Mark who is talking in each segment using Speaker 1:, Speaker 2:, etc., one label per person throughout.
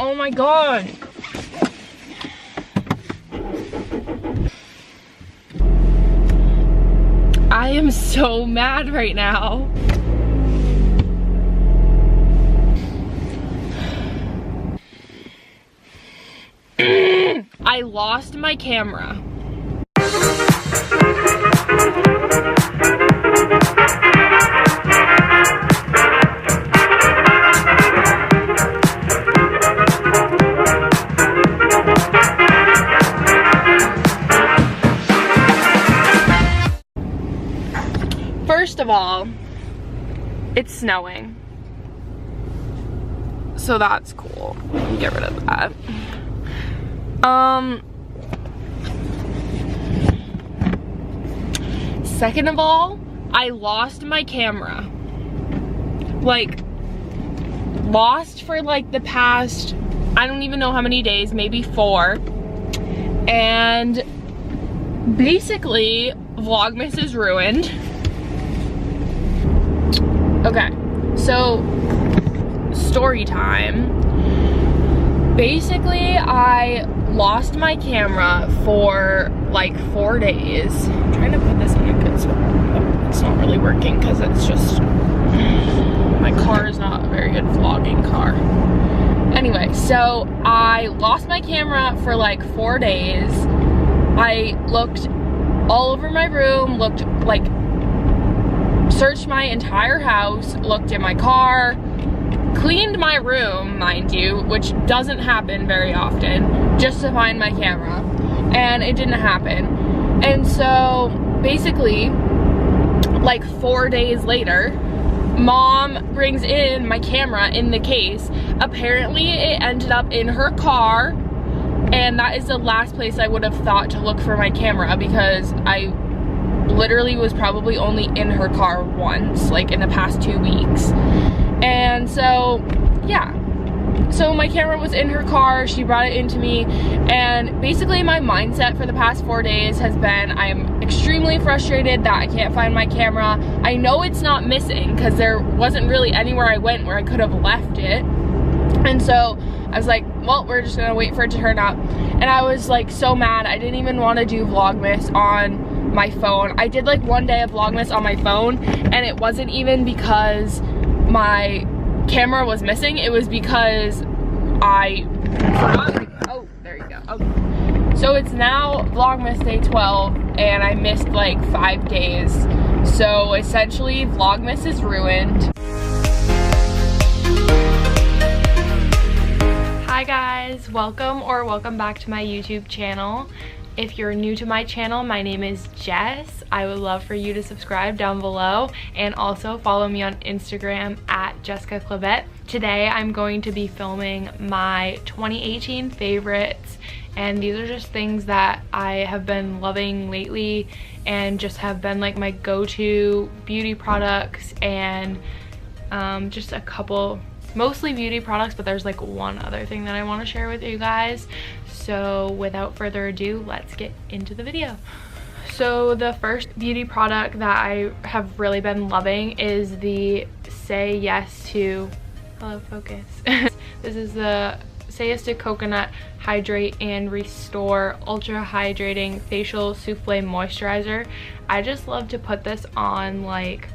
Speaker 1: Oh my god. I am so mad right now. I lost my camera. First of all, it's snowing, so that's cool. Get rid of that. Second of all, I lost my camera. Like, lost for like the past, I don't even know how many days, maybe 4. And basically, Vlogmas is ruined. Okay, so story time. Basically, I lost my camera for like 4 days. I'm trying to put this in a good spot. Oh, it's not really working because it's just, my car is not a very good vlogging car. Anyway, so I lost my camera for like 4 days. I looked all over my room, looked like, searched my entire house, looked in my car, cleaned my room, mind you, which doesn't happen very often, just to find my camera, and it didn't happen. And so basically, like 4 days later, Mom brings in my camera in the case. Apparently it ended up in her car, and that is the last place I would have thought to look for my camera, because I literally was probably only in her car once, like in the past 2 weeks. And so, yeah. So my camera was in her car, she brought it into me, and basically my mindset for the past 4 days has been, I am extremely frustrated that I can't find my camera. I know it's not missing, because there wasn't really anywhere I went where I could have left it. And so I was like, well, we're just gonna wait for it to turn up. And I was like so mad, I didn't even want to do Vlogmas on my phone. I did like one day of Vlogmas on my phone, and it wasn't even because my camera was missing, it was because I forgot. Oh, there you go. Okay. So it's now Vlogmas day 12, and I missed like 5 days. So essentially Vlogmas is ruined. Hi guys, welcome back to my YouTube channel. If you're new to my channel, my name is Jess. I would love for you to subscribe down below, and also follow me on Instagram at Jessica Clavet. Today I'm going to be filming my 2018 favorites, and these are just things that I have been loving lately and just have been like my go-to beauty products, and just a couple, mostly beauty products, but there's like one other thing that I want to share with you guys. So without further ado, let's get into the video. So the first beauty product that I have really been loving is the Say Yes to, hello focus. This is the Say Yes to Coconut Hydrate and Restore Ultra Hydrating Facial Souffle Moisturizer. I just love to put this on like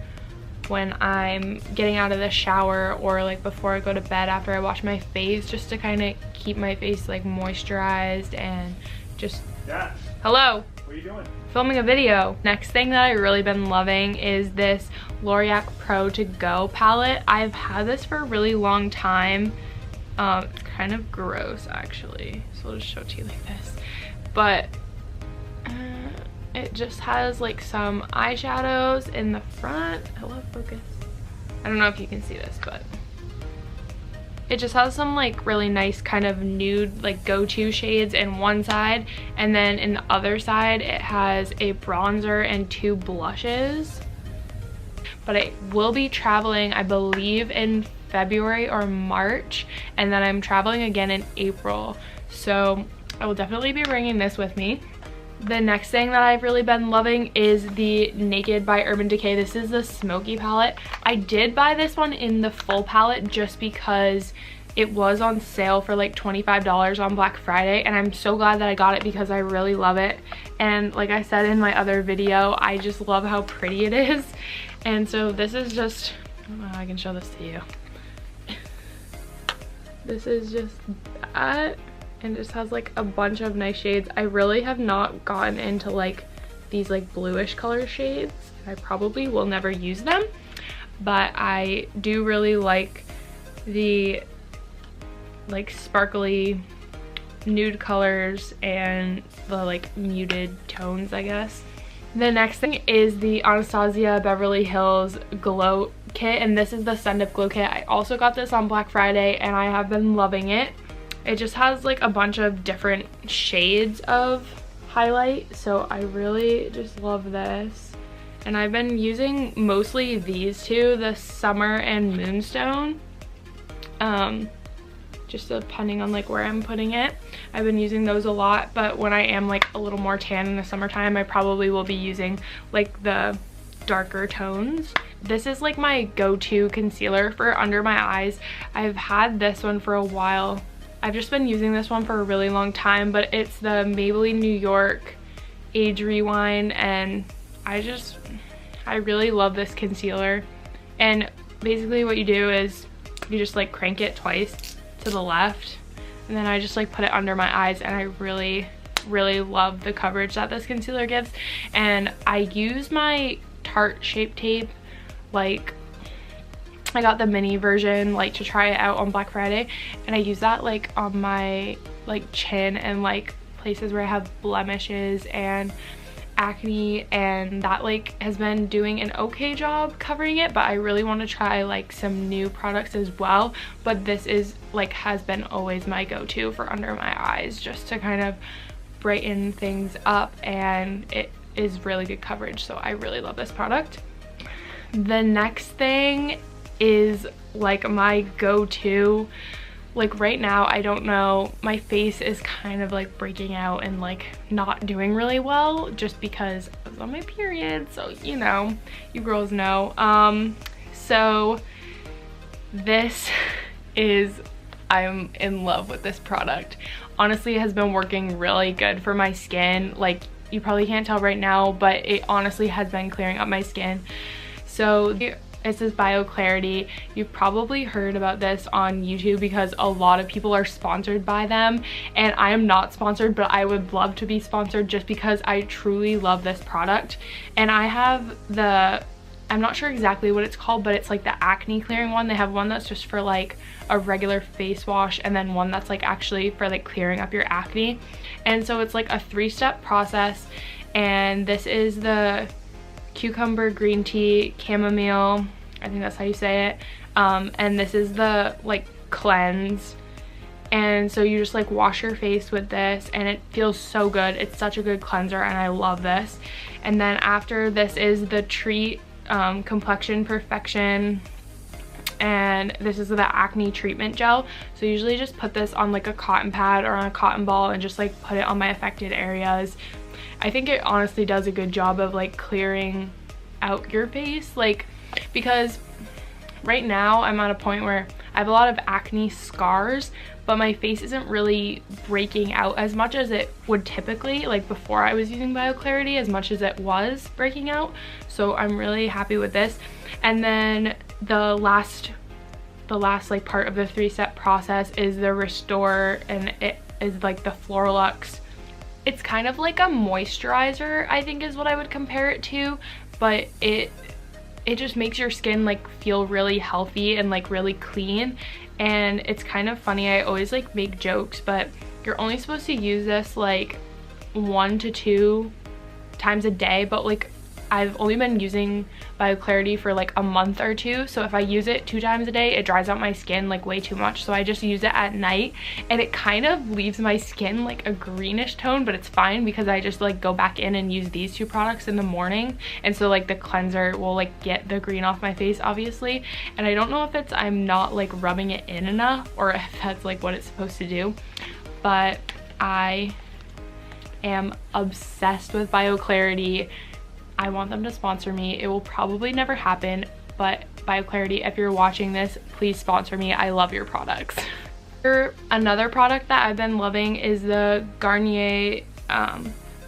Speaker 1: when I'm getting out of the shower, or like before I go to bed after I wash my face, just to kind of keep my face like moisturized and just...
Speaker 2: Yes.
Speaker 1: Hello.
Speaker 2: What are you doing?
Speaker 1: Filming a video. Next thing that I really been loving is this Lorac Pro To Go palette. I've had this for a really long time. It's kind of gross actually, so I'll just show it to you like this. But it just has like some eyeshadows in the front. Hello, focus. I don't know if you can see this, but it just has some like really nice kind of nude like go-to shades in one side, and then in the other side it has a bronzer and 2 blushes. But I will be traveling, I believe, in February or March, and then I'm traveling again in April, so I will definitely be bringing this with me. The next thing that I've really been loving is the Naked by Urban Decay. This is the Smoky palette. I did buy this one in the full palette just because It was on sale for like $25 on Black Friday, and I'm so glad that I got it because I really love it. And like I said in my other video, I just love how pretty it is. And so this is just, I don't know how I can show this to you. This is just that, and just has like a bunch of nice shades. I really have not gotten into like these like bluish color shades. I probably will never use them, but I do really like the like sparkly nude colors and the like muted tones, I guess. The next thing is the Anastasia Beverly Hills Glow Kit, and this is the Send Up Glow Kit. I also got this on Black Friday and I have been loving it. It just has like a bunch of different shades of highlight, so I really just love this. And I've been using mostly these two, the Summer and Moonstone, just depending on like where I'm putting it. I've been using those a lot, but when I am like a little more tan in the summertime, I probably will be using like the darker tones. This is like my go-to concealer for under my eyes. I've had this one for a while. I've just been using this one for a really long time, but it's the Maybelline New York Age Rewind, and I really love this concealer. And basically what you do is you just like crank it twice to the left, and then I just like put it under my eyes, and I really love the coverage that this concealer gives. And I use my Tarte Shape Tape, like I got the mini version like to try it out on Black Friday, and I use that like on my like chin and like places where I have blemishes and acne, and that like has been doing an okay job covering it. But I really want to try like some new products as well, but this is like has been always my go-to for under my eyes, just to kind of brighten things up, and it is really good coverage, so I really love this product. The next thing is like my go-to. Like right now, I don't know, my face is kind of like breaking out and like not doing really well just because I was on my period, so you know, you girls know. So this is, I'm in love with this product. Honestly, it has been working really good for my skin. Like you probably can't tell right now, but it honestly has been clearing up my skin. So this is Bio Clarity. You've probably heard about this on YouTube because a lot of people are sponsored by them, and I am not sponsored, but I would love to be sponsored just because I truly love this product. And I have the, I'm not sure exactly what it's called, but it's like the acne clearing one. They have one that's just for like a regular face wash, and then one that's like actually for like clearing up your acne. And so it's like a 3-step process, and this is the cucumber green tea chamomile, I think that's how you say it, and this is the like cleanse. And so you just like wash your face with this, and it feels so good. It's such a good cleanser, and I love this. And then after this is the Treat Complexion Perfection, and this is the acne treatment gel. So usually just put this on like a cotton pad or on a cotton ball and just like put it on my affected areas. I think it honestly does a good job of like clearing out your face, like, because right now I'm at a point where I have a lot of acne scars, but my face isn't really breaking out as much as it would typically, like before I was using Bio Clarity, as much as it was breaking out. So I'm really happy with this. And then the last like part of the 3-step process is the Restore, and it is like the Floralux. It's kind of like a moisturizer, I think is what I would compare it to, but it just makes your skin like feel really healthy and like really clean. And it's kind of funny, I always like make jokes, but you're only supposed to use this like 1 to 2 times a day, but like I've only been using Bio Clarity for like a month or 2, so if I use it 2 times a day, it dries out my skin like way too much. So I just use it at night, and it kind of leaves my skin like a greenish tone, but it's fine because I just like go back in and use these 2 products in the morning. And so like the cleanser will like get the green off my face, obviously. And I don't know if it's I'm not like rubbing it in enough, or if that's like what it's supposed to do, but I am obsessed with Bio Clarity. I want them to sponsor me. It will probably never happen, but Bio Clarity, if you're watching this, please sponsor me. I love your products. Another product that I've been loving is the Garnier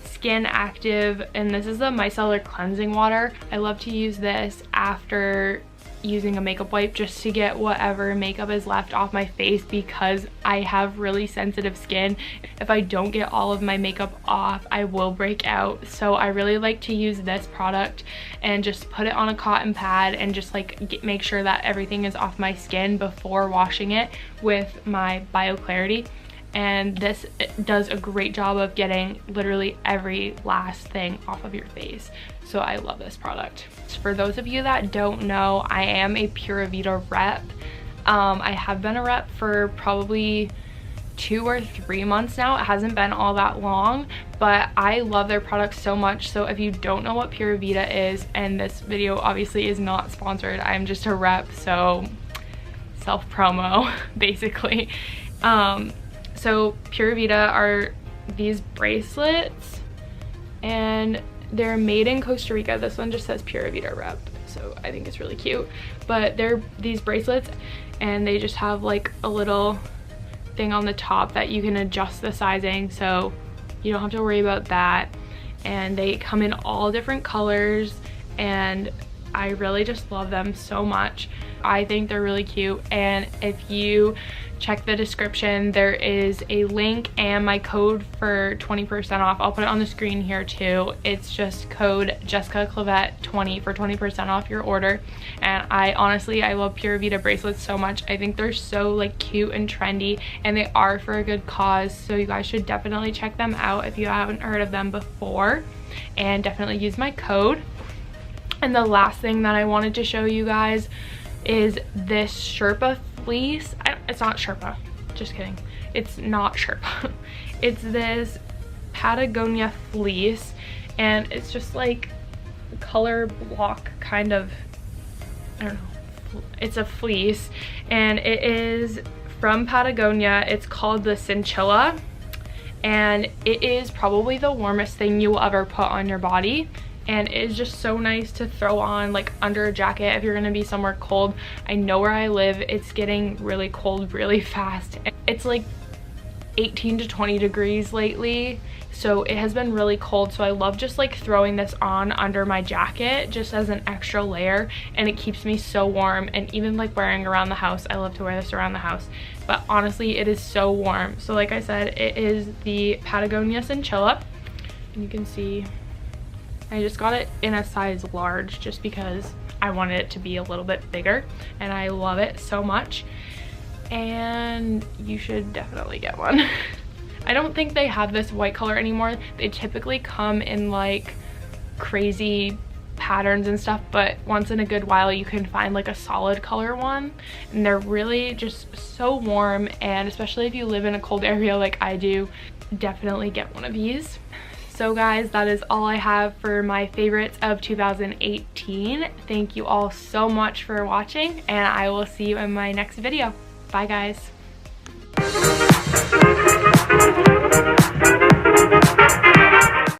Speaker 1: Skin Active, and this is the micellar cleansing water. I love to use this after using a makeup wipe just to get whatever makeup is left off my face, because I have really sensitive skin. If I don't get all of my makeup off, I will break out. So I really like to use this product and just put it on a cotton pad and just like make sure that everything is off my skin before washing it with my Bio Clarity. And this does a great job of getting literally every last thing off of your face. So I love this product. For those of you that don't know, I am a Pura Vida rep. I have been a rep for probably 2 or 3 months now. It hasn't been all that long, but I love their products so much. So if you don't know what Pura Vida is, and this video obviously is not sponsored, I'm just a rep, so self-promo basically. So Pura Vida are these bracelets, and they're made in Costa Rica. This one just says Pura Vida rep, so I think it's really cute. But they're these bracelets, and they just have like a little thing on the top that you can adjust the sizing, so you don't have to worry about that. And they come in all different colors, and I really just love them so much. I think they're really cute, and if you check the description, there is a link and my code for 20% off. I'll put it on the screen here too. It's just code jessicaclavetproductions for 20% off your order. And I love Pura Vida bracelets so much. I think they're so like cute and trendy, and they are for a good cause, so you guys should definitely check them out if you haven't heard of them before, and definitely use my code. And the last thing that I wanted to show you guys is this Sherpa fleece. It's not Sherpa, just kidding. It's not Sherpa. It's this Patagonia fleece, and it's just like color block kind of, I don't know. It's a fleece, and it is from Patagonia. It's called the Cinchilla, and it is probably the warmest thing you will ever put on your body. And it's just so nice to throw on like under a jacket if you're gonna be somewhere cold. I know where I live, it's getting really cold really fast. It's like 18 to 20 degrees lately, so it has been really cold. So I love just like throwing this on under my jacket just as an extra layer, and it keeps me so warm. And even like wearing around the house, I love to wear this around the house, but honestly it is so warm. So like I said, it is the Patagonia Cinchilla, and you can see I just got it in a size large just because I wanted it to be a little bit bigger, and I love it so much, and you should definitely get one. I don't think they have this white color anymore. They typically come in like crazy patterns and stuff, but once in a good while you can find like a solid color one, and they're really just so warm. And especially if you live in a cold area like I do, definitely get one of these. So guys, that is all I have for my favorites of 2018. Thank you all so much for watching, and I will see you in my next video. Bye guys.